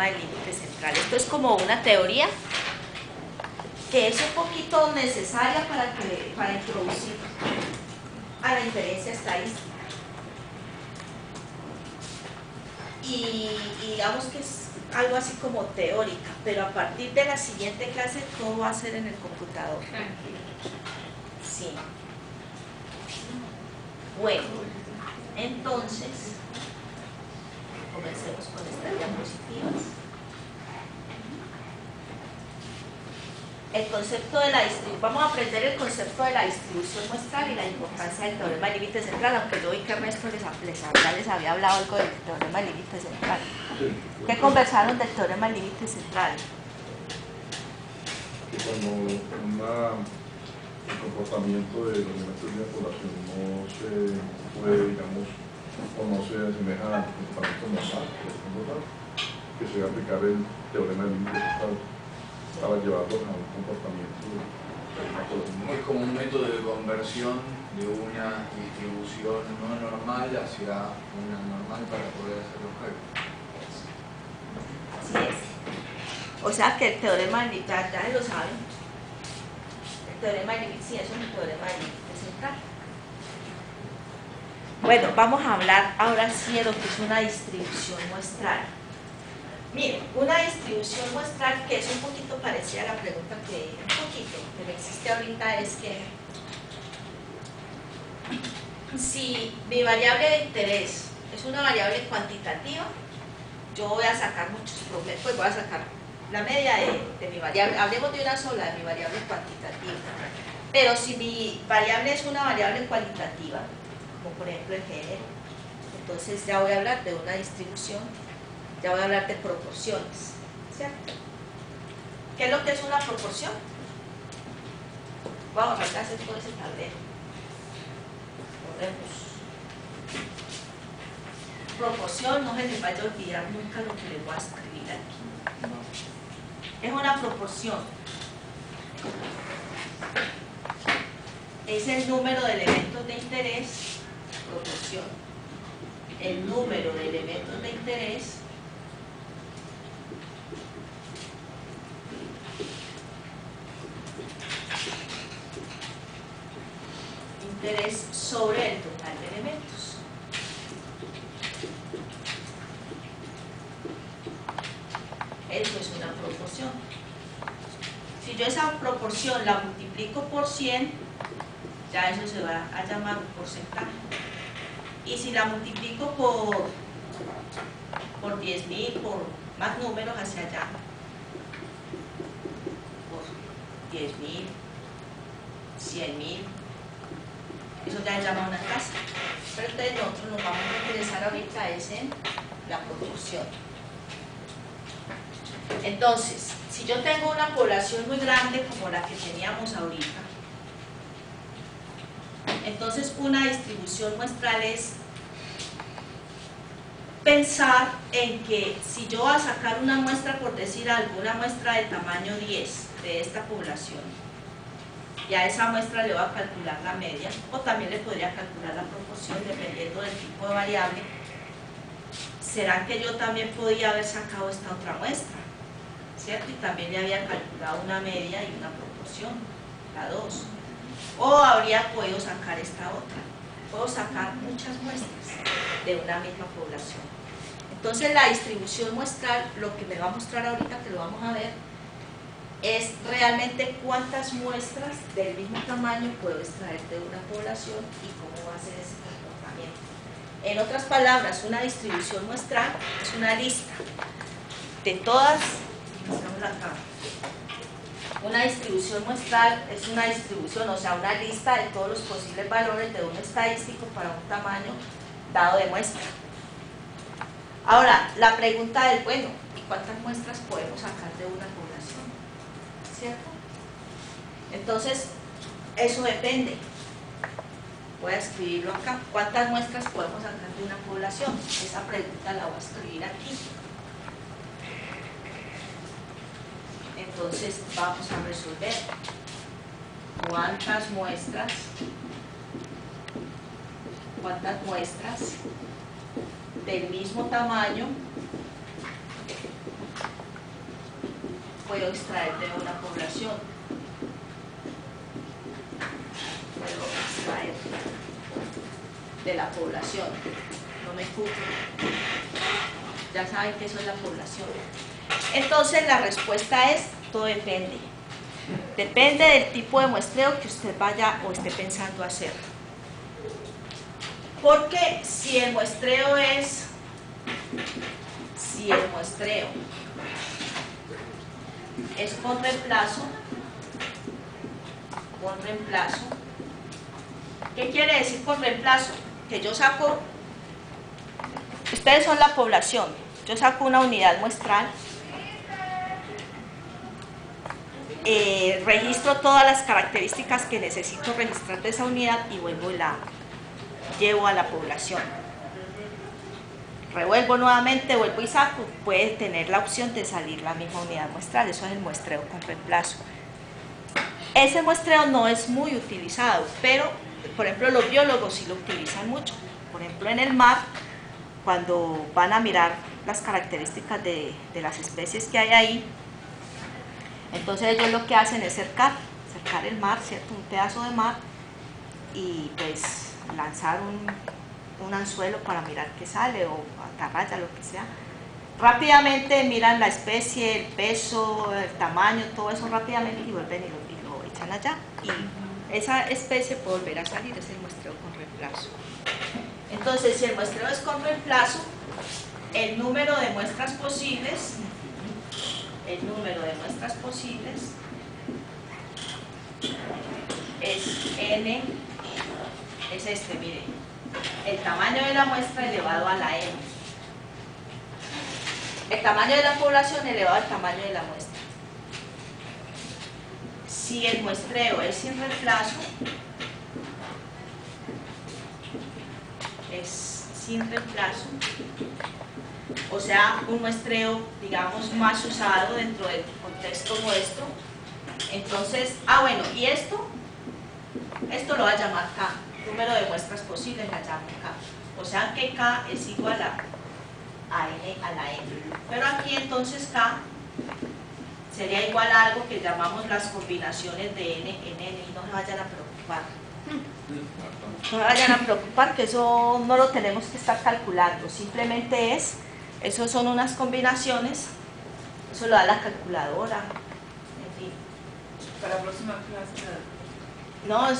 teorema del límite central. Esto es como una teoría que es un poquito necesaria para introducir a la inferencia estadística. Y digamos que es algo así como teórica, pero a partir de la siguiente clase todo va a ser en el computador. Sí. Bueno, entonces comencemos con estas diapositivas. El concepto de la distribución, vamos a aprender el concepto de la distribución muestral y la importancia del teorema del límite central, aunque yo vi que Ernesto ya les había hablado algo del teorema del límite central. ¿Qué conversaron del teorema del límite central? Cuando el comportamiento de los elementos de la población no se puede, digamos, o no se asemeja al comportamiento normal, que se va a aplicar el teorema del límite central para llevarlos a un comportamiento de una población. Es como un método de conversión de una distribución no normal hacia una normal para poder hacer los cálculos. Así es. O sea que el teorema del límite, ya lo saben, el teorema del límite, sí, eso es el teorema del límite central. Bueno, vamos a hablar ahora sí de lo que es una distribución muestral. Miren, una distribución muestral que es un poquito parecida a la pregunta que me existe ahorita es que si mi variable de interés es una variable cuantitativa, yo voy a sacar muchos problemas, pues voy a sacar la media de mi variable, hablemos de una sola, de mi variable cuantitativa, pero si mi variable es una variable cualitativa, como por ejemplo el género, entonces ya voy a hablar de una distribución, ya voy a hablar de proporciones, ¿cierto? ¿Qué es lo que es una proporción? Vamos a hacer todo ese tablero. Proporción, no se les vaya a olvidar nunca lo que les voy a escribir aquí. Es una proporción. Es el número de elementos de interés, proporción. El número de elementos de interés sobre el total de elementos. Eso es una proporción. Si yo esa proporción la multiplico por 100, ya eso se va a llamar un porcentaje. Y si la multiplico por 10.000, por más números hacia allá, por 10.000, 100.000, eso ya se llama una tasa. Pero entonces nosotros nos vamos a interesar ahorita es en la proporción. Entonces, si yo tengo una población muy grande como la que teníamos ahorita, entonces una distribución muestral es pensar en que si yo voy a sacar una muestra, por decir algo, una muestra de tamaño 10 de esta población, y a esa muestra le voy a calcular la media, o también le podría calcular la proporción dependiendo del tipo de variable. ¿Será que yo también podía haber sacado esta otra muestra? ¿Cierto? Y también le había calculado una media y una proporción, la 2. O habría podido sacar esta otra. Puedo sacar muchas muestras de una misma población. Entonces la distribución muestral, lo que me va a mostrar ahorita, que lo vamos a ver, es realmente cuántas muestras del mismo tamaño puedo extraer de una población y cómo va a ser ese comportamiento. En otras palabras, una distribución muestral es una lista de todas, una distribución muestral es una distribución, o sea, una lista de todos los posibles valores de un estadístico para un tamaño dado de muestra. Ahora, la pregunta es, bueno, ¿y cuántas muestras podemos sacar de una población? ¿Cierto? Entonces, eso depende. Voy a escribirlo acá. ¿Cuántas muestras podemos sacar de una población? Esa pregunta la voy a escribir aquí. Entonces, vamos a resolver. ¿Cuántas muestras del mismo tamaño puedo extraer de una población. Puedo extraer de la población. No me cupo. Ya saben que eso es la población. Entonces la respuesta es, todo depende. Depende del tipo de muestreo que usted vaya o esté pensando hacer. Porque si el muestreo es con reemplazo, ¿qué quiere decir con reemplazo? Que yo saco, ustedes son la población, yo saco una unidad muestral, registro todas las características que necesito registrar de esa unidad y vuelvo y la llevo a la población. Revuelvo nuevamente, vuelvo y saco, puede tener la opción de salir la misma unidad muestral, eso es el muestreo con reemplazo. Ese muestreo no es muy utilizado, pero por ejemplo los biólogos sí lo utilizan mucho. Por ejemplo en el mar, cuando van a mirar las características de las especies que hay ahí, entonces ellos lo que hacen es cercar el mar, ¿cierto? Un pedazo de mar, y pues lanzar un anzuelo para mirar qué sale, o atarraya, lo que sea. Rápidamente miran la especie, el peso, el tamaño, todo eso rápidamente, y vuelven y lo echan allá. Y esa especie puede volver a salir, es el muestreo con reemplazo. Entonces, si el muestreo es con reemplazo, el número de muestras posibles es n, es este, mire, el tamaño de la muestra elevado a la n, el tamaño de la población elevado al tamaño de la muestra. Si el muestreo es sin reemplazo, o sea, un muestreo, digamos, más usado dentro del contexto nuestro, entonces, bueno, y esto lo va a llamar K, número de muestras posibles la llamo K, o sea que K es igual a N a la N, pero aquí entonces K sería igual a algo que llamamos las combinaciones de N en N, y no se vayan a preocupar. No se vayan a preocupar, que eso no lo tenemos que estar calculando, simplemente eso son unas combinaciones, eso lo da la calculadora, en fin. Para la próxima clase. No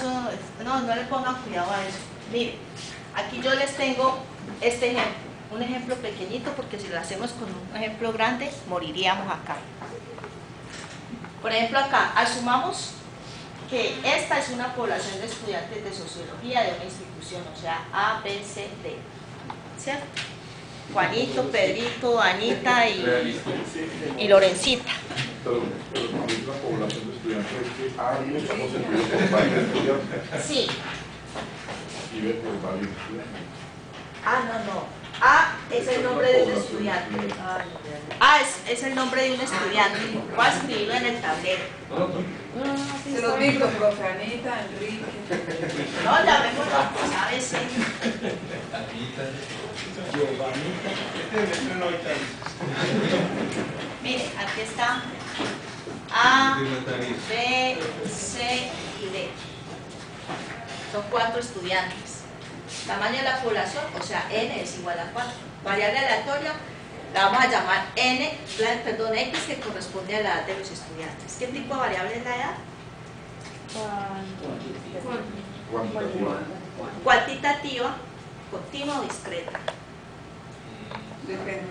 le pongan cuidado a eso. Miren, aquí yo les tengo este ejemplo, un ejemplo pequeñito, porque si lo hacemos con un ejemplo grande, moriríamos acá. Por ejemplo acá, asumamos que esta es una población de estudiantes de sociología de una institución, o sea, A, B, C, D, ¿cierto? Juanito, Pedrito, Anita y Lorencita. Pero también la población de estudiantes es que A está constituido por varios estudiantes. Sí. Y B por varios estudiantes. No. A es el nombre de un estudiante. Es el nombre de un estudiante. Voy a escribirlo en el tablero. Se los dicto, profe, Anita, Enrique. No, llamémoslo, ¿sabes? Sí. Mire, aquí está A, B, C y D. Son 4 estudiantes. Tamaño de la población, o sea, N es igual a 4. Variable aleatoria, la vamos a llamar X, que corresponde a la edad de los estudiantes. ¿Qué tipo de variable es la edad? Cuantitativa, continua o discreta. Depende.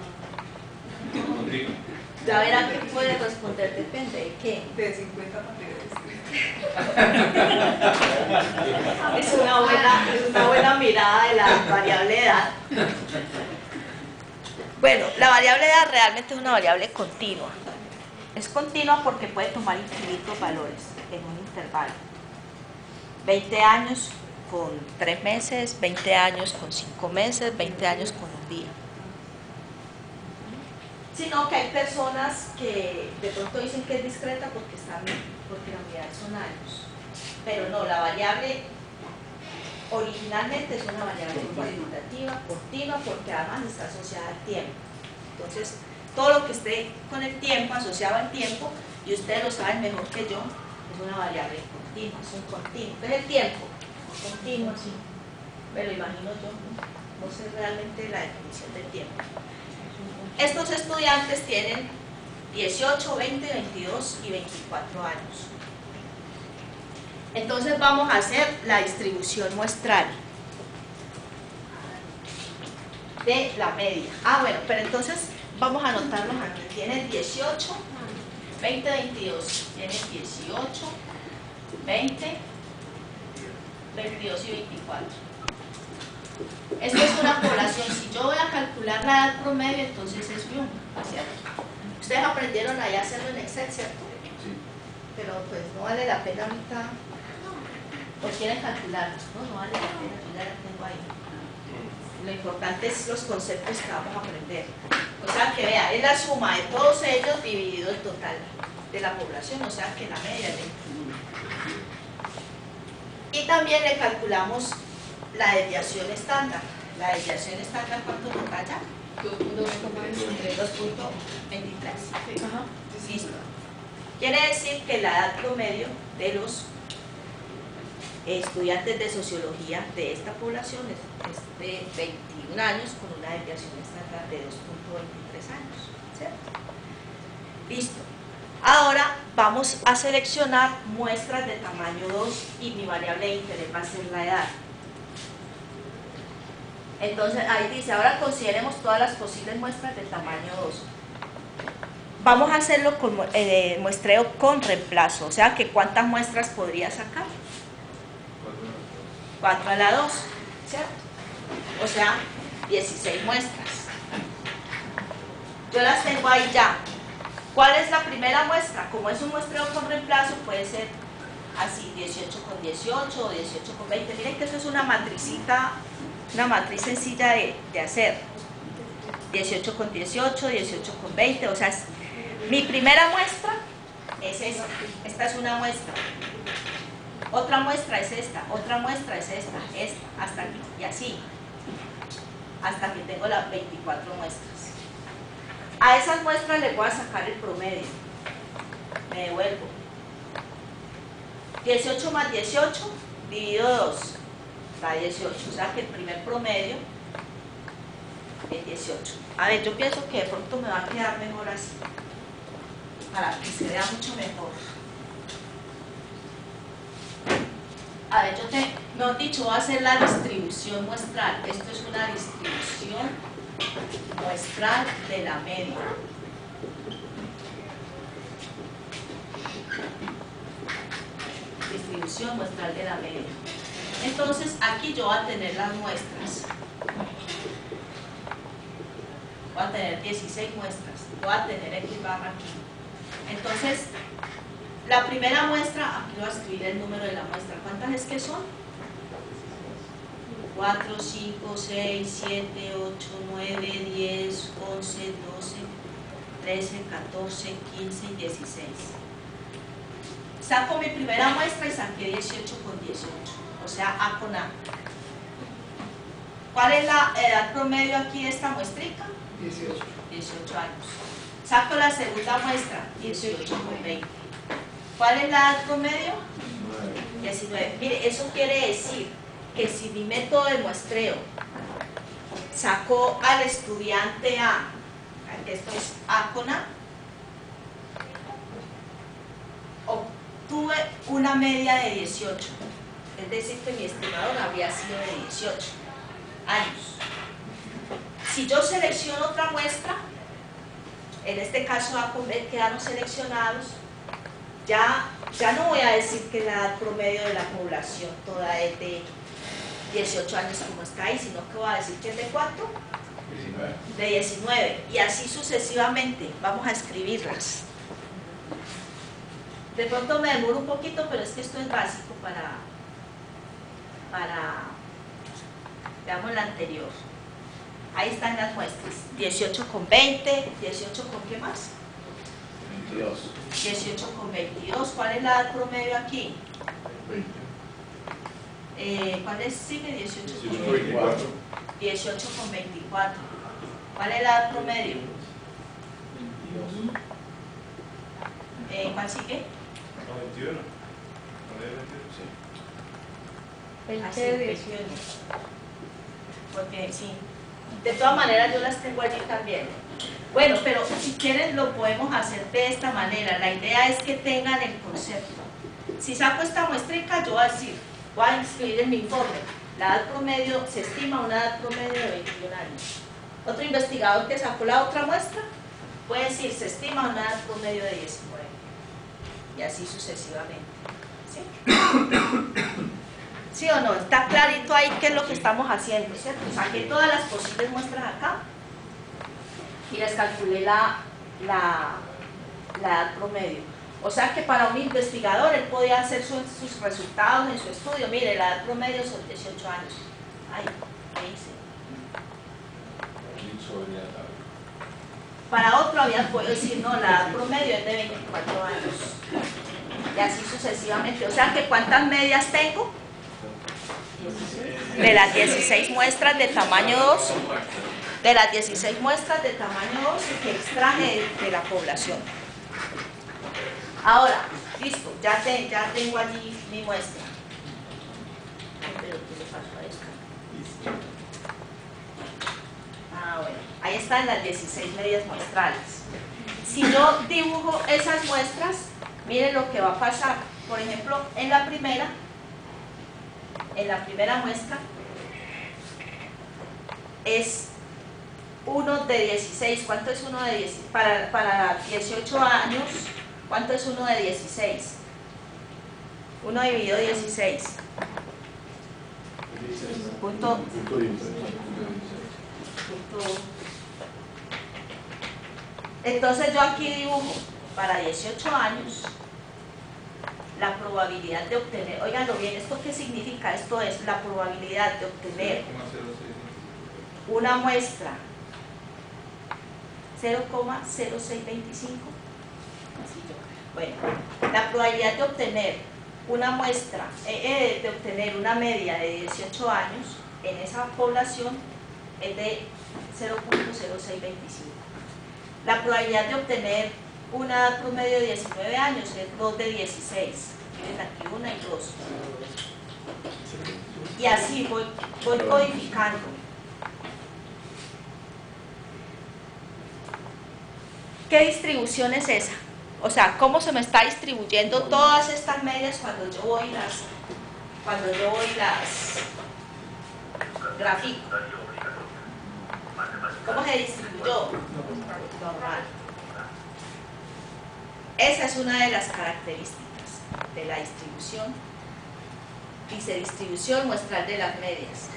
Ya verán que puede responder, depende de qué. De 50 materias. Es una buena mirada de la variable edad. Bueno, la variable edad realmente es una variable continua. Es continua porque puede tomar infinitos valores en un intervalo. 20 años con 3 meses, 20 años con 5 meses, 20 años con un día. Sino que hay personas que de pronto dicen que es discreta porque la unidad son años. Pero no, la variable originalmente es una variable cuantitativa, continua, porque además está asociada al tiempo. Entonces, todo lo que esté con el tiempo, asociado al tiempo, y ustedes lo saben mejor que yo, es una variable continua, es un continuo. Entonces el tiempo, continuo así, me lo imagino yo, no sé realmente la definición del tiempo. Estos estudiantes tienen 18, 20, 22 y 24 años. Entonces vamos a hacer la distribución muestral de la media. Bueno, pero entonces vamos a anotarlos aquí. Tienen 18, 20, 22. Tienen 18, 20, 22 y 24. Esto es una población. Si yo voy a calcular la edad promedio, entonces es 1, ¿cierto? Ustedes aprendieron ahí a hacerlo en Excel, ¿cierto? Sí. Pero pues no vale la pena ahorita. ¿O quieren calcularlo? No vale la pena, yo ya la tengo ahí. Lo importante es los conceptos que vamos a aprender. O sea que vea, es la suma de todos ellos dividido el total de la población, o sea que la media es 21. Y también le calculamos la desviación estándar. La desviación estándar, ¿cuánto nos da ya? 2.23. Listo. Quiere decir que la edad promedio de los estudiantes de sociología de esta población es de 21 años con una desviación estándar de 2.23 años, ¿cierto? Listo. Ahora vamos a seleccionar muestras de tamaño 2 y mi variable de interés va a ser la edad. Entonces ahí dice, ahora consideremos todas las posibles muestras de tamaño 2. Vamos a hacerlo con muestreo con reemplazo, o sea que ¿cuántas muestras podría sacar? 4 a la 2, ¿cierto? O sea, 16 muestras. Yo las tengo ahí ya. ¿Cuál es la primera muestra? Como es un muestreo con reemplazo, puede ser así, 18 con 18 o 18 con 20. Miren que eso es una matricita, una matriz sencilla de hacer. 18 con 18, 18 con 20, o sea, mi primera muestra es esta. Esta es una muestra. Otra muestra es esta, otra muestra es esta, hasta aquí, y así, hasta que tengo las 24 muestras. A esas muestras les voy a sacar el promedio. Me devuelvo. 18 más 18, dividido 2, da 18. O sea que el primer promedio es 18. A ver, yo pienso que de pronto me va a quedar mejor así, para que se vea mucho mejor. A ver, mejor dicho, voy a hacer la distribución muestral. Esto es una distribución muestral de la media. Distribución muestral de la media. Entonces, aquí yo voy a tener las muestras. Voy a tener 16 muestras. Voy a tener X barra aquí. Entonces, la primera muestra, aquí voy a escribir el número de la muestra. ¿Cuántas es que son? 4, 5, 6, 7, 8, 9, 10, 11, 12, 13, 14, 15 y 16. Saco mi primera muestra y saqué 18 con 18, o sea, A con A. ¿Cuál es la edad promedio aquí de esta muestrica? 18. 18 años. Saco la segunda muestra, 18 con 20. ¿Cuál es la edad promedio? 19. Mire, eso quiere decir que si mi método de muestreo sacó al estudiante A, esto es A con A, obtuve una media de 18, es decir que mi estimador habría sido de 18 años. Si yo selecciono otra muestra, en este caso A con B quedaron seleccionados, ya no voy a decir que la edad promedio de la población toda es de 18 años como está ahí, sino que voy a decir que es de ¿cuánto? 19. De 19, y así sucesivamente. Vamos a escribirlas. De pronto me demoro un poquito, pero es que esto es básico para veamos la anterior. Ahí están las muestras, 18 con 20, 18 con ¿qué más? 22. 18 con 22, ¿cuál es la edad promedio aquí? 20. ¿Cuál es? Sigue 18 con 18, 24. 18 con 24. ¿Cuál es la edad promedio? ¿Cuál sigue? No, 21. Sí. Así, 21. Porque sí. De todas maneras yo las tengo allí también. Bueno, pero si quieren lo podemos hacer de esta manera. La idea es que tengan el concepto. Si saco esta muestrica, yo voy a decir, voy a inscribir en mi informe. La edad promedio, se estima una edad promedio de 21 años. Otro investigador que sacó la otra muestra puede decir, se estima una edad promedio de 19. Y así sucesivamente. ¿Sí? ¿Sí o no? Está clarito ahí qué es lo que estamos haciendo, ¿cierto? Saqué todas las posibles muestras acá y les calculé la edad promedio. O sea que para un investigador él podía hacer sus resultados en su estudio. Mire, la edad promedio son 18 años. Ay, ¿qué hice? Para otro había podido decir, no, la edad promedio es de 24 años. Y así sucesivamente. O sea que ¿cuántas medias tengo? De las 16 muestras de tamaño 2, de las 16 muestras de tamaño 2 que extraje de la población. Ahora, listo, ya tengo allí mi muestra. Pero ¿qué le pasó a esta? Bueno, ahí están las 16 medias muestrales. Si yo dibujo esas muestras, miren lo que va a pasar. Por ejemplo, en la primera muestra es 1 de 16. ¿Cuánto es 1 de 16? Para 18 años, ¿cuánto es 1 de 16? 1 dividido 16. Punto. Entonces yo aquí dibujo para 18 años la probabilidad de obtener, óiganlo bien, ¿esto qué significa? Esto es la probabilidad de obtener una muestra 0,0625. Bueno, la probabilidad de obtener una muestra, de obtener una media de 18 años en esa población es de 0,0625. La probabilidad de obtener una edad promedio de 19 años es 2 de 16. Miren aquí 1 y 2. Y así voy codificando. ¿Qué distribución es esa? O sea, ¿cómo se me está distribuyendo todas estas medias cuando yo voy las grafico? ¿Cómo se distribuyó? Normal. Esa es una de las características de la distribución. Dice distribución muestral de las medias.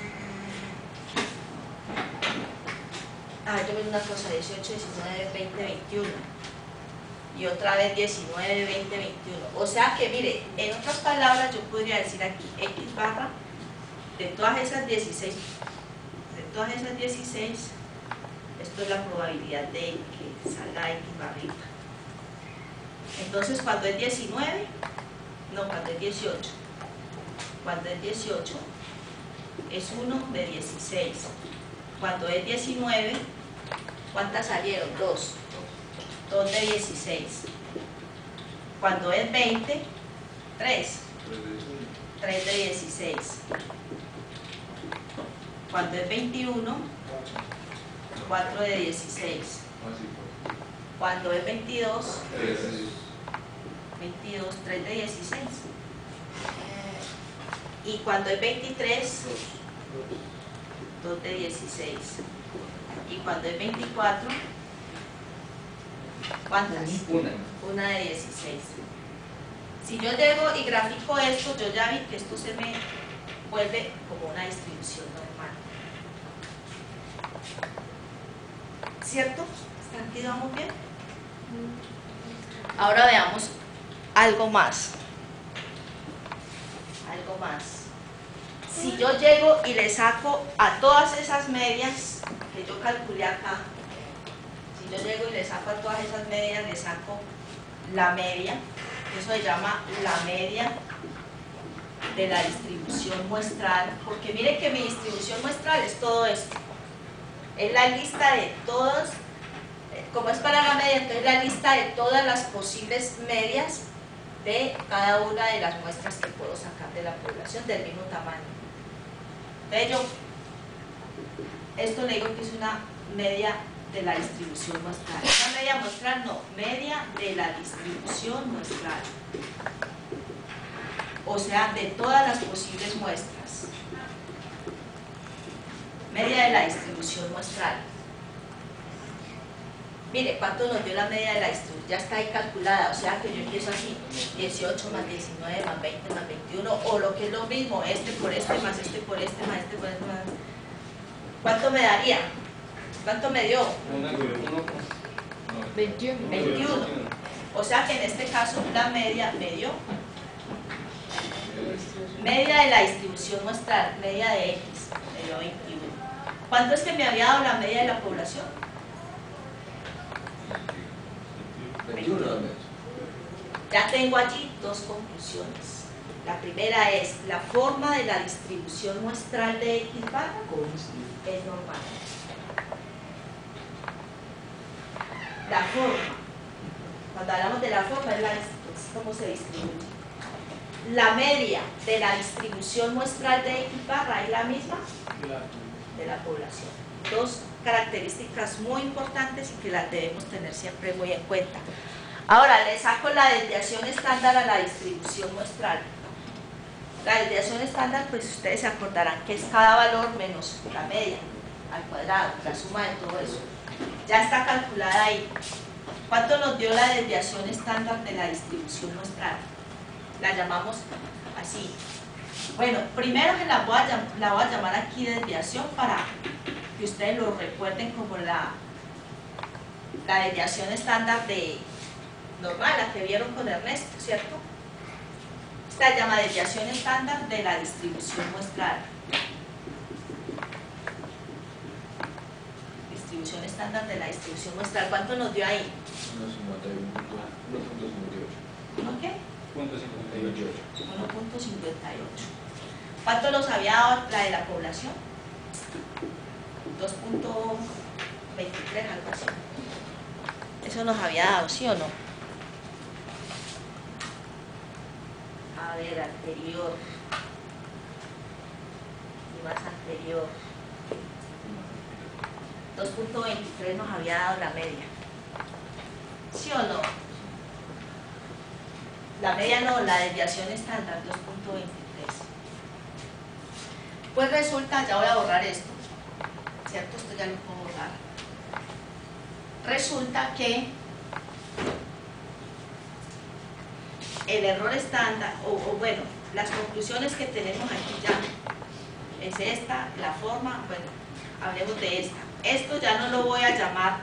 Yo veo una cosa, 18, 19, 20, 21. Y otra vez 19, 20, 21. O sea que, mire, en otras palabras yo podría decir aquí, X barra de todas esas 16, esto es la probabilidad de que salga X barrita. Entonces, cuando es 19, no, cuando es 18. Cuando es 18, es 1 de 16. Cuando es 19, ¿cuántas salieron? 2. 2 de 16. Cuando es 20, 3. 3 de 16. Cuando es 21, 4 de 16. Cuando es 22, 3 de 16. Y cuando es 23, 2 de 16. Y cuando es 24, ¿cuántas? Una de 16. Si yo llego y grafico esto, yo ya vi que esto se me vuelve como una distribución normal. ¿Cierto? ¿Hasta aquí vamos bien? Ahora veamos algo más. Algo más. Si yo llego y le saco a todas esas medias que yo calculé acá, si yo llego y le saco a todas esas medias, le saco la media, eso se llama la media de la distribución muestral, porque mire que mi distribución muestral es todo esto, es la lista de todas como es para la media, entonces la lista de todas las posibles medias de cada una de las muestras que puedo sacar de la población del mismo tamaño. Entonces yo, esto le digo que es una media de la distribución muestral. Una media muestral no, media de la distribución muestral. O sea, de todas las posibles muestras. Media de la distribución muestral. Mire, ¿cuánto nos dio la media de la distribución? Ya está ahí calculada, o sea que yo empiezo así, 18 más 19 más 20 más 21, o lo que es lo mismo, este por este, más este por este, más este por este, más... ¿Cuánto me daría? ¿Cuánto me dio? 21. 21. O sea que en este caso la media me dio media de la distribución muestral, media de X, me dio 21. ¿Cuánto es que me había dado la media de la población? 21 también. Ya tengo allí dos conclusiones. La primera es, la forma de la distribución muestral de X bar es normal. La forma, cuando hablamos de la forma, es cómo se distribuye. La media de la distribución muestral de X barra es la misma de la población. Dos características muy importantes y que las debemos tener siempre muy en cuenta. Ahora le saco la desviación estándar a la distribución muestral. La desviación estándar, pues ustedes se acordarán que es cada valor menos la media al cuadrado, la suma de todo eso. Ya está calculada ahí. ¿Cuánto nos dio la desviación estándar de la distribución muestral? La llamamos así. Bueno, primero que la voy a llamar aquí desviación para que ustedes lo recuerden como la desviación estándar de normal, la que vieron con Ernesto, ¿cierto? Esta se llama desviación estándar de la distribución muestral. Distribución estándar de la distribución muestral. ¿Cuánto nos dio ahí? 1.58. ¿Ok? 1.58. 1.58. ¿Cuánto nos había dado la de la población? 2.23, algo así. Eso nos había dado, ¿sí o no? A ver, anterior. Y más anterior. 2.23 nos había dado la media. ¿Sí o no? La media no, la desviación estándar, 2.23. Pues resulta, ya voy a borrar esto, ¿cierto? Esto ya lo puedo borrar. Resulta que el error estándar, o bueno, las conclusiones que tenemos aquí ya, es esta, la forma, bueno, hablemos de esta. Esto ya no lo voy a llamar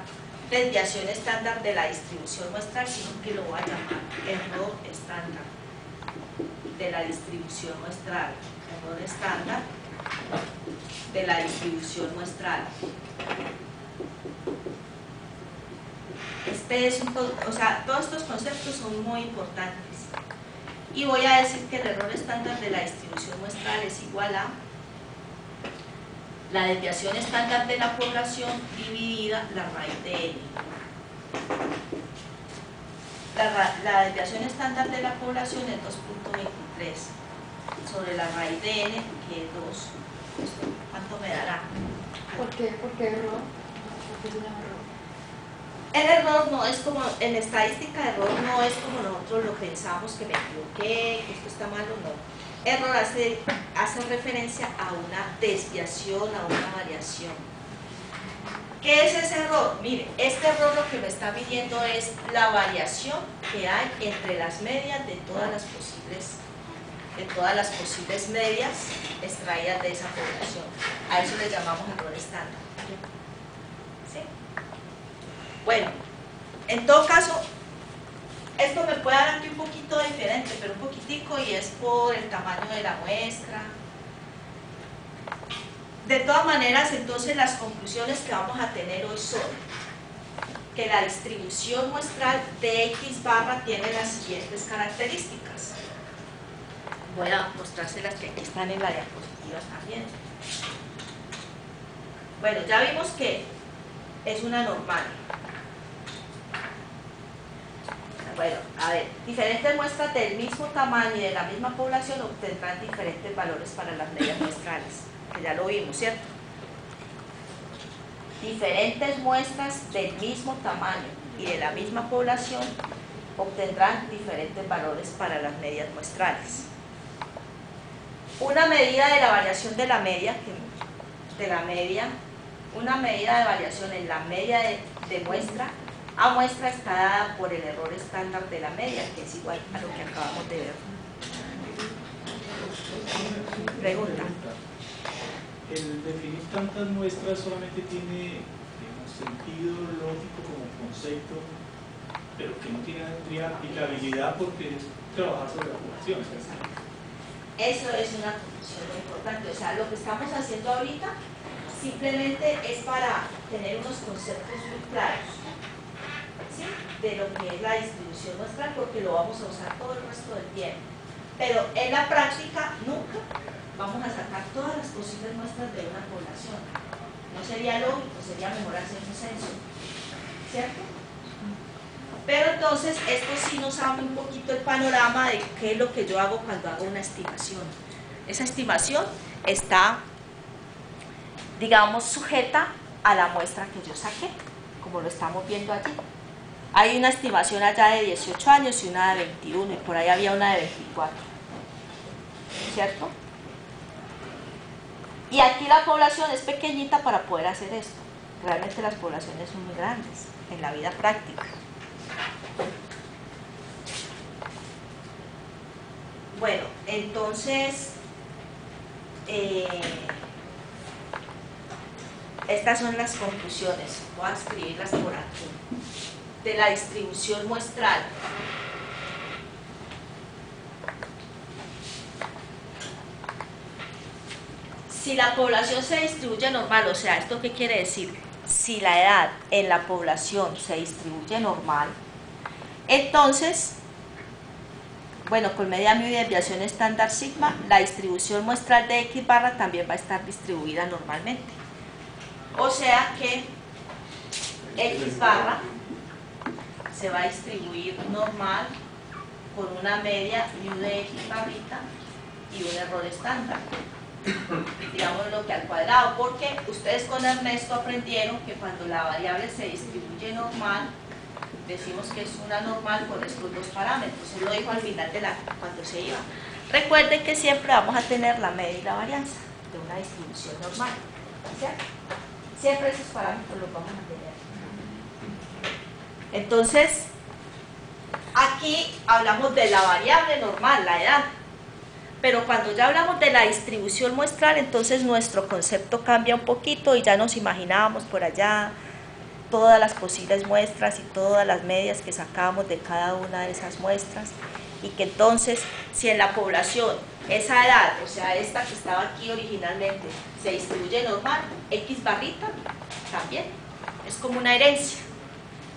desviación estándar de la distribución muestral, sino que lo voy a llamar error estándar de la distribución muestral. Error estándar de la distribución muestral. O sea, todos estos conceptos son muy importantes. Y voy a decir que el error estándar de la distribución muestral es igual a la desviación estándar de la población dividida la raíz de n. La desviación estándar de la población es 2.23 sobre la raíz de n, que es 2. ¿Esto cuánto me dará? ¿Por qué? ¿Por qué error? ¿Por qué se llama error? El error no es como, en estadística, error no es como nosotros lo pensamos, que me equivoqué, que esto está mal o no. Error hace referencia a una desviación, a una variación. ¿Qué es ese error? Mire, este error lo que me está midiendo es la variación que hay entre las medias de todas las posibles medias extraídas de esa población. A eso le llamamos error estándar. ¿Sí? Bueno, en todo caso, esto me puede dar aquí un poquito diferente, pero un poquitico, y es por el tamaño de la muestra. De todas maneras, entonces las conclusiones que vamos a tener hoy son que la distribución muestral de X barra tiene las siguientes características. Voy a mostrárselas que aquí están en la diapositiva también. Bueno, ya vimos que es una normal. Bueno, a ver, diferentes muestras del mismo tamaño y de la misma población obtendrán diferentes valores para las medias muestrales, que ya lo vimos, ¿cierto? Diferentes muestras del mismo tamaño y de la misma población obtendrán diferentes valores para las medias muestrales. Una medida de la variación de la media, una medida de variación en la media de muestra a muestra está dada por el error estándar de la media, que es igual a lo que acabamos de ver. Pregunta. El definir tantas muestras solamente tiene un sentido lógico como concepto, pero que no tiene aplicabilidad porque es trabajar sobre la población. Eso es una conclusión muy importante. O sea, lo que estamos haciendo ahorita simplemente es para tener unos conceptos muy claros, ¿sí?, de lo que es la distribución muestral, porque lo vamos a usar todo el resto del tiempo. Pero en la práctica nunca vamos a sacar todas las posibles muestras de una población. No sería lógico, sería mejor hacer un censo, ¿cierto? Pero entonces esto sí nos abre un poquito el panorama de qué es lo que yo hago cuando hago una estimación. Esa estimación está, digamos, sujeta a la muestra que yo saqué, como lo estamos viendo allí. Hay una estimación allá de 18 años y una de 21, y por ahí había una de 24, ¿cierto? Y aquí la población es pequeñita para poder hacer esto. Realmente las poblaciones son muy grandes en la vida práctica. Bueno, entonces estas son las conclusiones, voy a escribirlas por aquí, de la distribución muestral. Si la población se distribuye normal, o sea, ¿esto qué quiere decir? Si la edad en la población se distribuye normal, entonces, bueno, con media mu y desviación estándar sigma, la distribución muestral de X barra también va a estar distribuida normalmente. O sea que X barra se va a distribuir normal con una media mu de X barrita y un error estándar, digamos lo que al cuadrado, porque ustedes con Ernesto aprendieron que cuando la variable se distribuye normal, decimos que es una normal con estos dos parámetros. Él lo dijo al final de cuando se iba. Recuerden que siempre vamos a tener la media y la varianza de una distribución normal, ¿cierto? Siempre esos parámetros los vamos a tener. Entonces, aquí hablamos de la variable normal, la edad. Pero cuando ya hablamos de la distribución muestral, entonces nuestro concepto cambia un poquito y ya nos imaginábamos por allá todas las posibles muestras y todas las medias que sacamos de cada una de esas muestras, y que entonces si en la población esa edad, o sea esta que estaba aquí originalmente, se distribuye normal, X barrita también es como una herencia,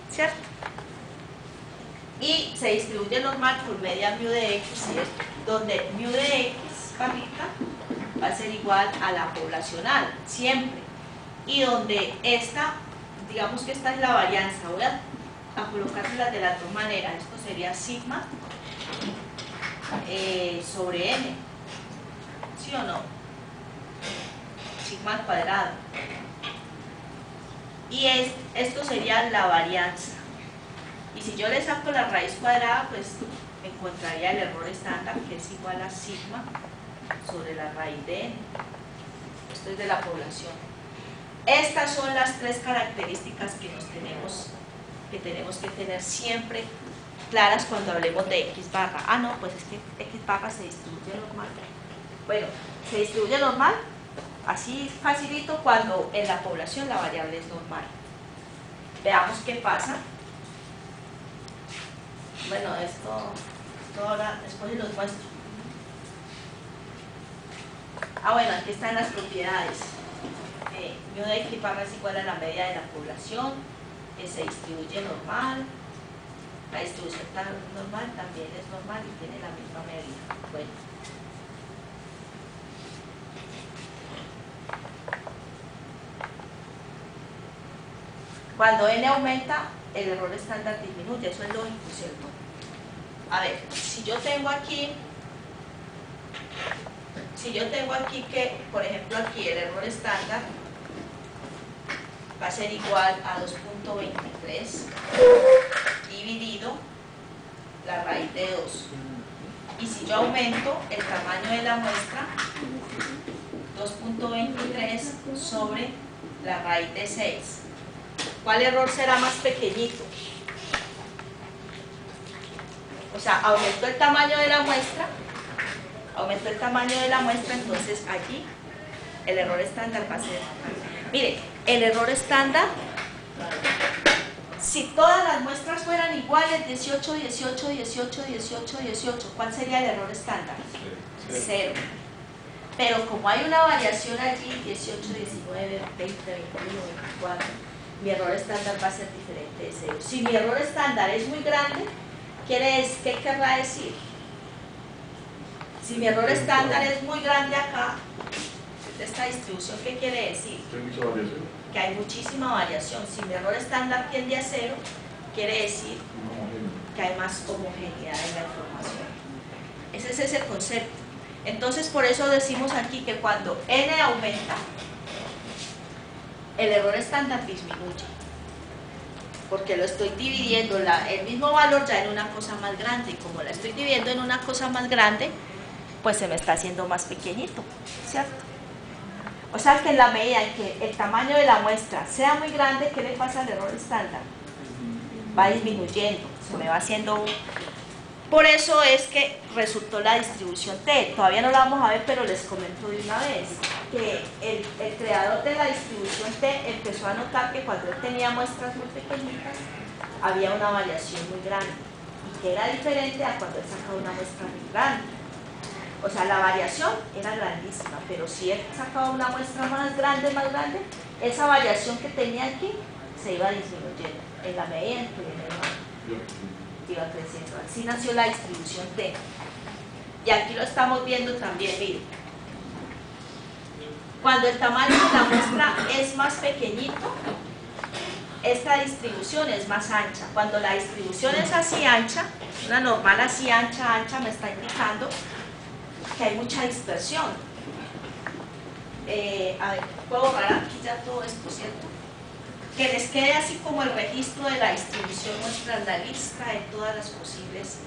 ¿cierto? Y se distribuye normal por media mu de X, ¿cierto?, donde mu de X barrita va a ser igual a la poblacional siempre, y donde esta, digamos que esta es la varianza, voy a colocárselas de las dos maneras. Esto sería sigma sobre n, ¿sí o no? Sigma al cuadrado. Y esto sería la varianza. Y si yo le saco la raíz cuadrada, pues encontraría el error estándar, que es igual a sigma sobre la raíz de n. Esto es de la población. Estas son las tres características que tenemos que tener siempre claras cuando hablemos de X barra. Ah, no, pues es que X barra se distribuye normal. Bueno, se distribuye normal, así facilito, cuando en la población la variable es normal. Veamos qué pasa. Bueno, esto ahora después los muestro. Ah, bueno, aquí están las propiedades. Mu de X barra es igual a la media de la población, se distribuye normal, la distribución normal también es normal y tiene la misma media. Bueno, cuando n aumenta, el error estándar disminuye, eso es lógico, ¿cierto? A ver, si yo tengo aquí que, por ejemplo, aquí el error estándar va a ser igual a 2.23 dividido la raíz de 2. Y si yo aumento el tamaño de la muestra, 2.23 sobre la raíz de 6. ¿Cuál error será más pequeñito? O sea, aumentó el tamaño de la muestra, entonces allí el error estándar va a ser. Mire, el error estándar, si todas las muestras fueran iguales, 18, 18, 18, 18, 18, ¿cuál sería el error estándar? 0. Pero como hay una variación allí, 18, 19, 20, 21, 24, mi error estándar va a ser diferente de 0. Si mi error estándar es muy grande, ¿qué querrá decir? Si mi error estándar es muy grande acá, de esta distribución, ¿qué quiere decir? Que hay muchísima variación. Si mi error estándar tiende a 0, quiere decir que hay más homogeneidad en la información. Ese es ese concepto. Entonces, por eso decimos aquí que cuando n aumenta, el error estándar disminuye, porque lo estoy dividiendo el mismo valor ya en una cosa más grande, y como la estoy dividiendo en una cosa más grande, pues se me está haciendo más pequeñito, ¿cierto? O sea que en la medida en que el tamaño de la muestra sea muy grande, ¿qué le pasa al error estándar? Va disminuyendo, se me va haciendo un... Por eso es que resultó la distribución T. Todavía no la vamos a ver, pero les comento de una vez que el creador de la distribución T empezó a notar que cuando él tenía muestras muy pequeñitas había una variación muy grande y que era diferente a cuando él sacaba una muestra muy grande. O sea, la variación era grandísima, pero si él sacaba una muestra más grande, esa variación que tenía aquí se iba disminuyendo en la medida en que iba creciendo. Así nació la distribución T. Y aquí lo estamos viendo también, miren. Cuando el tamaño de la muestra es más pequeñito, esta distribución es más ancha. Cuando la distribución es así ancha, una normal así ancha, me está indicando que hay mucha dispersión. A ver, puedo borrar aquí ya todo esto, ¿cierto? Que les quede así como el registro de la distribución muestra, la lista de todas las posibles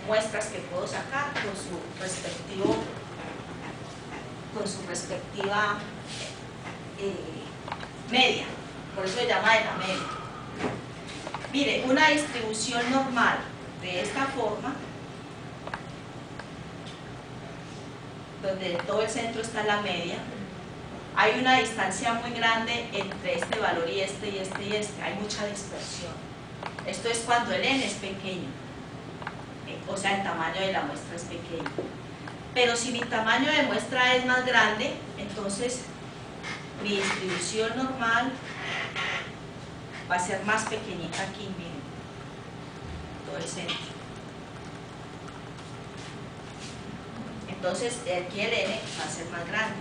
muestras que puedo sacar con su respectiva media, por eso se llama de la media. Mire, una distribución normal de esta forma, donde todo el centro está en la media, hay una distancia muy grande entre este valor y este, hay mucha dispersión. Esto es cuando el n es pequeño, o sea, el tamaño de la muestra es pequeño. Pero si mi tamaño de muestra es más grande, entonces mi distribución normal va a ser más pequeñita aquí, miren, todo el centro. Entonces aquí el n va a ser más grande,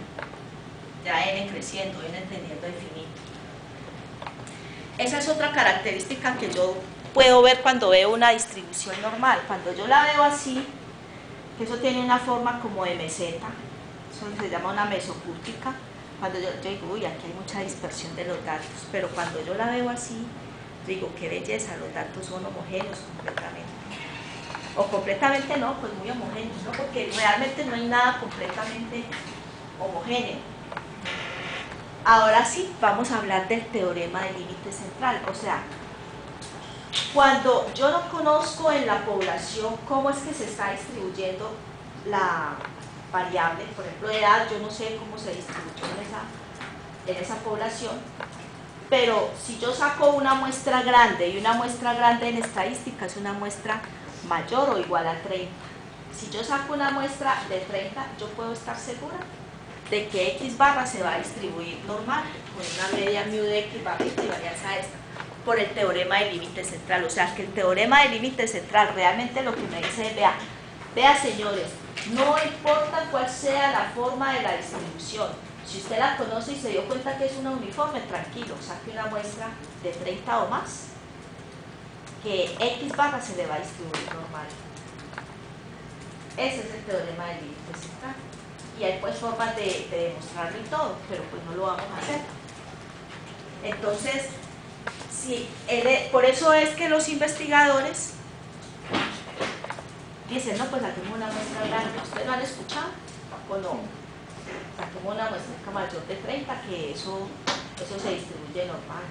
ya n creciendo, n tendiendo a infinito. Esa es otra característica que yo puedo ver cuando veo una distribución normal. Cuando yo la veo así, que eso tiene una forma como de meseta, eso se llama una mesocúrtica. Cuando yo digo, uy, aquí hay mucha dispersión de los datos, pero cuando yo la veo así, digo, qué belleza, los datos son homogéneos completamente. O completamente no, pues muy homogéneos, ¿no? Porque realmente no hay nada completamente homogéneo. Ahora sí, vamos a hablar del teorema del límite central. O sea, cuando yo no conozco en la población cómo es que se está distribuyendo la variable, por ejemplo, de edad, yo no sé cómo se distribuyó en esa población, pero si yo saco una muestra grande, y una muestra grande en estadística es una muestra mayor o igual a 30. Si yo saco una muestra de 30, yo puedo estar segura de que X barra se va a distribuir normal, con una media mu de X barra y varianza esta, por el teorema del límite central. O sea, que el teorema del límite central realmente lo que me dice es, vea señores, no importa cuál sea la forma de la distribución, si usted la conoce y se dio cuenta que es una uniforme, tranquilo, saque una muestra de 30 o más que X barra se le va a distribuir normal. Ese es el teorema del límite central. Y hay pues formas de demostrarlo y todo, pero pues no lo vamos a hacer. Entonces, por eso es que los investigadores dicen, no, pues saquemos una muestra grande. ¿Ustedes lo han escuchado o no? Saquemos una muestra mayor de 30, que eso se distribuye normal.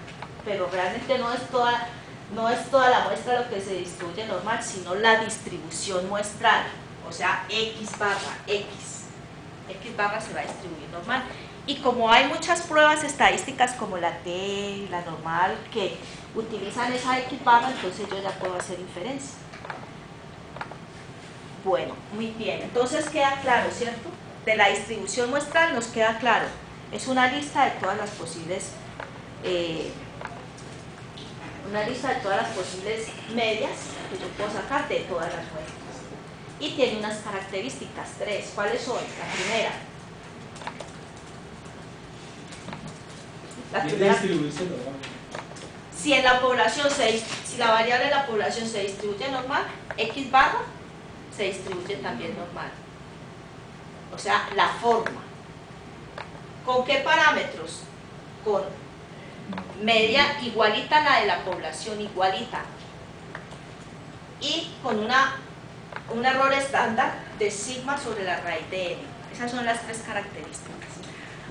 Pero realmente no es toda la muestra lo que se distribuye normal, sino la distribución muestral. O sea, X barra se va a distribuir normal. Y como hay muchas pruebas estadísticas como la T, la normal, que utilizan esa X barra, entonces yo ya puedo hacer inferencia. Bueno, muy bien. Entonces queda claro, ¿cierto? De la distribución muestral nos queda claro. Es una lista de todas las posibles medias que yo puedo sacar de todas las muestras. Y tiene unas características, 3. ¿Cuáles son? La primera, si en la población si la variable de la población se distribuye normal, X barra se distribuye también normal. O sea, la forma. ¿Con qué parámetros? Con media igualita a la de la población, igualita. Y con un error estándar de sigma sobre la raíz de n. Esas son las 3 características.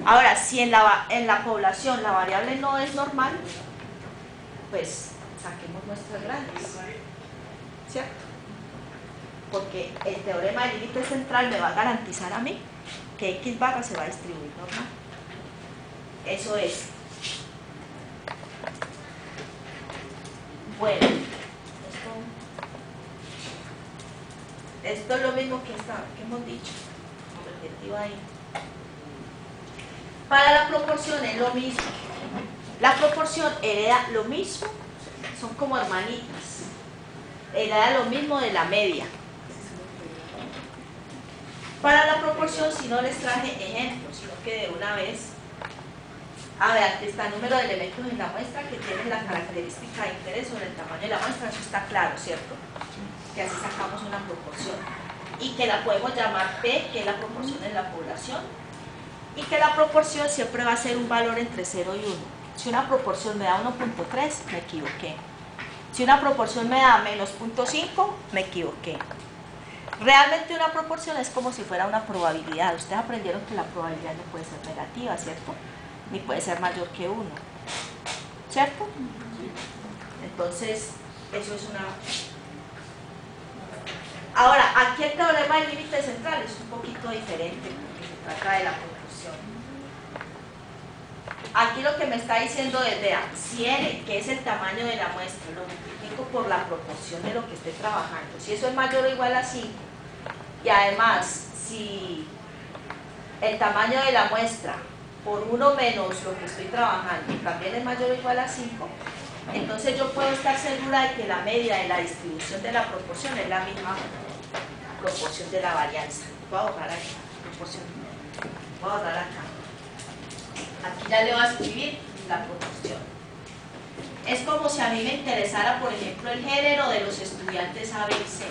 Ahora, si en la población la variable no es normal, pues saquemos muestras grandes, ¿cierto? Porque el teorema del límite central me va a garantizar a mí que X barra se va a distribuir normal. Eso es. Bueno, esto es lo mismo que hemos dicho. Objetivo ahí. Para la proporción es lo mismo. La proporción hereda lo mismo, son como hermanitas. Hereda lo mismo de la media. Para la proporción, si no les traje ejemplos, sino que de una vez, a ver, aquí está el número de elementos en la muestra que tienen la característica de interés sobre el tamaño de la muestra, eso está claro, ¿cierto? Que así sacamos una proporción. Y que la podemos llamar P, que es la proporción en la población, y que la proporción siempre va a ser un valor entre 0 y 1. Si una proporción me da 1.3, me equivoqué. Si una proporción me da menos 0.5, me equivoqué. Realmente una proporción es como si fuera una probabilidad. Ustedes aprendieron que la probabilidad no puede ser negativa, ¿cierto? Ni puede ser mayor que 1, ¿cierto? Entonces, eso es una... Ahora, aquí el teorema del límite central es un poquito diferente porque se trata de la proporción. Aquí lo que me está diciendo es, vea, si n, que es el tamaño de la muestra, lo multiplico por la proporción de lo que esté trabajando. Si eso es mayor o igual a 5, y además, si el tamaño de la muestra por 1 menos lo que estoy trabajando también es mayor o igual a 5, entonces yo puedo estar segura de que la media de la distribución de la proporción es la misma proporción de la varianza. Voy a borrar aquí, proporción. Voy a borrar acá. Aquí ya le voy a escribir la proporción. Es como si a mí me interesara, por ejemplo, el género de los estudiantes A, B y C.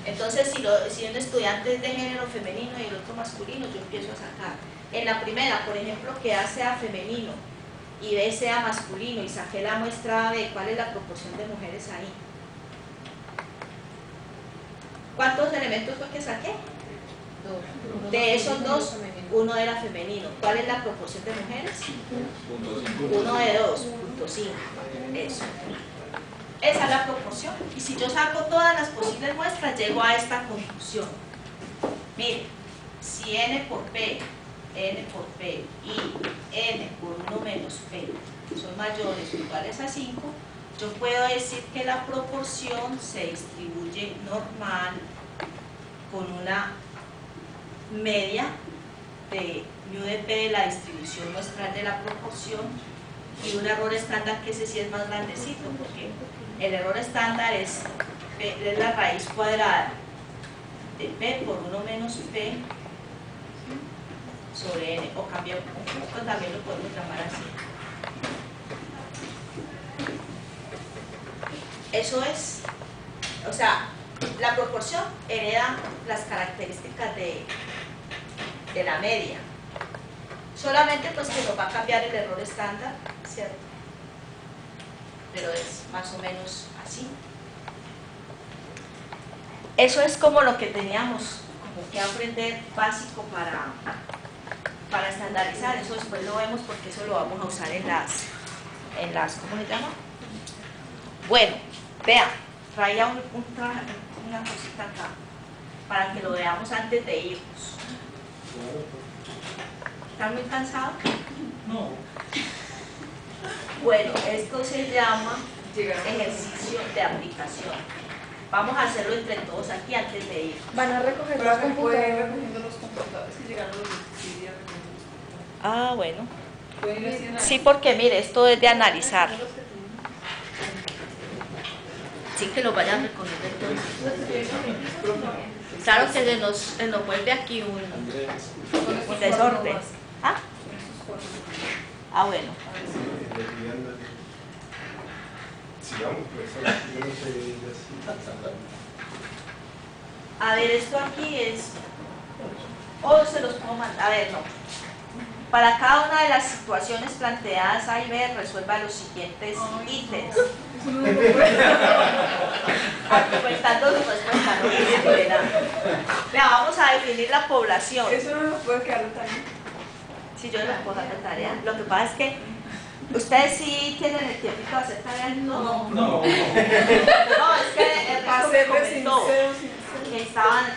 Entonces, si un estudiante es de género femenino y el otro masculino, yo empiezo a sacar. En la primera, por ejemplo, que A sea femenino y B sea masculino y saqué la muestra A, B, ¿cuál es la proporción de mujeres ahí? ¿Cuántos elementos fue que saqué? De esos dos, uno era femenino. ¿Cuál es la proporción de mujeres? 1 de 2, 0.5. Eso. Esa es la proporción. Y si yo saco todas las posibles muestras, llego a esta conclusión. Mire, si n por p y n por 1 menos p son mayores o iguales a 5, yo puedo decir que la proporción se distribuye normal con una media de mu de p de la distribución muestral de la proporción y un error estándar que ese sí es más grandecito, porque el error estándar es la raíz cuadrada de p por 1 menos p sobre n, o también lo podemos llamar así. Eso es, o sea, la proporción hereda las características de la media. Solamente pues que nos va a cambiar el error estándar, ¿cierto? Pero es más o menos así. Eso es como lo que teníamos como que aprender básico para estandarizar. Eso después lo vemos porque eso lo vamos a usar en las ¿cómo se llama? Bueno, vean, traía una cosita acá para que lo veamos antes de irnos. ¿Están muy cansados? No. Bueno, esto se llama ejercicio de aplicación. Vamos a hacerlo entre todos aquí antes de ir. Van a recoger los Pero puede ir computadores. recogiendo los computadores, que llegaron los subsidios recogiendo los computadores. Ah, bueno. Pueden ir haciendo Sí, porque mire, esto es de analizar. Sí, que lo vayan recogiendo entonces. Claro que se nos vuelve aquí un desorden. ¿Ah? Ah, bueno. Sigamos, profesor. Yo no sé, ya sí. A ver, esto aquí es... O se los puedo mandar. A ver, no. Para cada una de las situaciones planteadas A y B, resuelva los siguientes ítems. Argumentando su respuesta, no diciéndole nada. Vea, vamos a definir la población. Eso no nos puede quedar también. Si yo les puedo hacer tarea. Lo que pasa es que ustedes sí tienen el tiempo de hacer tareas. No, No. es que el resto me comentó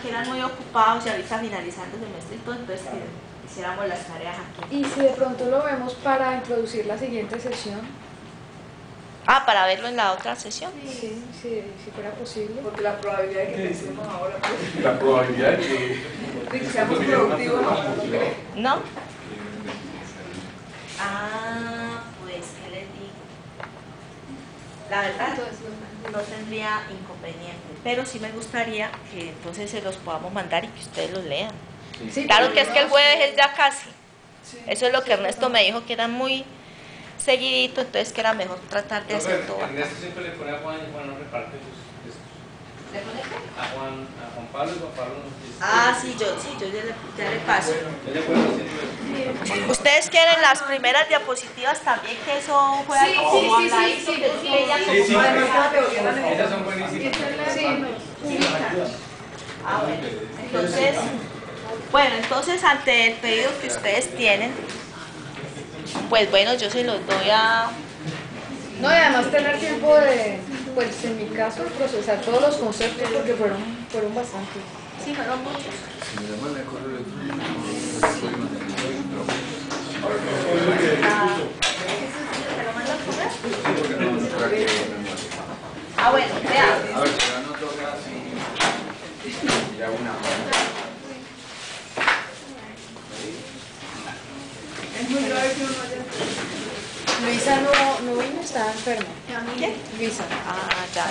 que eran muy ocupados y ahorita finalizando el semestre y todo, entonces que hiciéramos las tareas aquí. Y si de pronto lo vemos para introducir la siguiente sesión, Ah, para verlo en la otra sesión. sí, si fuera posible. Porque la probabilidad de que pensemos ahora, pues, La probabilidad de que de que seamos productivos ahora, no creo. ¿No? Ah, pues, ¿qué les digo? La verdad, no tendría inconveniente, pero sí me gustaría que entonces se los podamos mandar y que ustedes los lean. Sí, Claro que es que el jueves es ya casi. Sí. Eso es lo que Ernesto me dijo, que era muy seguidito, entonces que era mejor tratar de hacer todo acá. Ernesto siempre le pone a Juan y Juan no reparte sus textos. ¿Le pone qué? A Juan Pablo y Juan Pablo nos Ah, sí, yo ya le paso. Yo le acuerdo siempre eso. ¿Ustedes quieren las primeras diapositivas también, que eso fue Sí, algo sí, como sí, online, sí, que sí, es que ella sí, sí. como- Además, la teoría la Esas necesitamos. son buenísimas. Ah, bueno. Entonces, entonces ante el pedido que ustedes tienen, pues bueno, yo se los doy a... No, y además tener tiempo de, pues en mi caso, procesar todos los conceptos porque fueron bastantes. Sí, fueron muchos. Si me llaman el correo electrónico, ¿Te lo mando al correo? porque no me traje de memoria. Ah, bueno, vean. A ver, si no toca así, ya una. Es muy grave que uno haya... Luisa no vino, estaba enferma. ¿Qué? Luisa. Ah, ya.